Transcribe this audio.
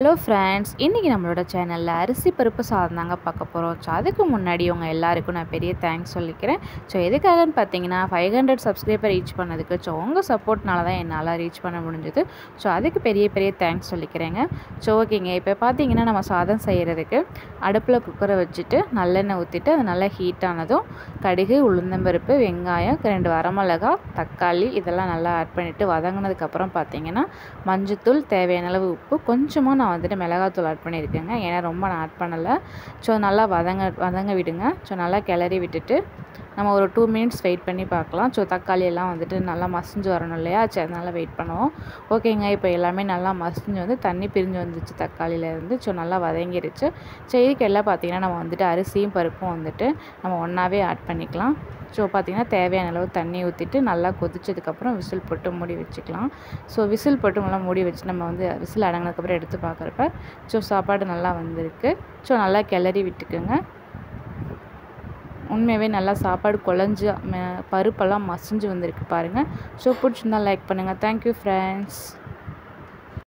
Hello friends, இன்றைக்கி நம்மளோட சேனலில் அரிசி பருப்பு சாதம் தாங்க பார்க்க போகிறோம். ஸோ அதுக்கு முன்னாடி உங்கள் எல்லாருக்கும் நான் பெரிய தேங்க்ஸ் சொல்லிக்கிறேன். ஸோ எதுக்காகன்னு பார்த்தீங்கன்னா 500 சப்ஸ்கிரைபர் ரீச் பண்ணதுக்கு உங்கள் சப்போர்ட்னால தான் என்னால் ரீச் பண்ண முடிஞ்சது. ஸோ அதுக்கு பெரிய தேங்க்ஸ் சொல்லிக்கிறேங்க. ஸோ ஓகேங்க, இப்போ பார்த்தீங்கன்னா நம்ம சாதம் செய்கிறதுக்கு அடுப்பில் குக்கரை வச்சுட்டு நல்லெண்ணெய் ஊற்றிட்டு அது நல்லா ஹீட் ஆனதும் கடுகு, உளுந்தம்பருப்பு, வெங்காயம், 2 வரமிளகா, தக்காளி இதெல்லாம் நல்லா ஆட் பண்ணிவிட்டு வதங்கினதுக்கப்புறம் பார்த்தீங்கன்னா மஞ்சத்தூள், தேவையான அளவு உப்பு, கொஞ்சமாக நான் வந்துட்டு மிளகாத்தூள் ஆட் பண்ணியிருக்கேங்க. ஏன்னா ரொம்ப நான் ஆட் பண்ணலை. ஸோ நல்லா வதங்க விடுங்க. ஸோ நல்லா கிளறி விட்டுட்டு நம்ம ஒரு 2 மினிட்ஸ் வெயிட் பண்ணி பார்க்கலாம். ஸோ தக்காளி எல்லாம் வந்துட்டு நல்லா மசிஞ்சு வரணும் இல்லையா? சரி, அதனால் வெயிட் பண்ணுவோம். ஓகேங்க, இப்போ எல்லாமே நல்லா மசிஞ்சு வந்து தண்ணி பிரிஞ்சு வந்துச்சு தக்காளியிலேருந்து. ஸோ நல்லா வதங்கிருச்சு. ஸோ இதுக்கு எல்லாம் பார்த்திங்கன்னா நம்ம வந்துட்டு அரிசியும் பருப்பும் வந்துட்டு நம்ம ஒன்றாவே ஆட் பண்ணிக்கலாம். ஸோ பார்த்திங்கன்னா தேவையான அளவு தண்ணி ஊற்றிட்டு நல்லா கொதிச்சதுக்கப்புறம் விசில் போட்டு மூடி வச்சுக்கலாம். ஸோ விசில் போட்டு நல்லா மூடி வச்சு நம்ம வந்து விசில் அடங்கினதுக்கப்புறம் எடுத்து பார்க்குறப்ப ஸோ சாப்பாடு நல்லா வந்திருக்கு. ஸோ நல்லா கிளறி விட்டுக்குங்க. உண்மையாகவே நல்லா சாப்பாடு குழஞ்சி பருப்பெல்லாம் மசிஞ்சு வந்திருக்கு பாருங்கள். ஸோ பிடிச்சிருந்தா லைக் பண்ணுங்கள். Thank you friends.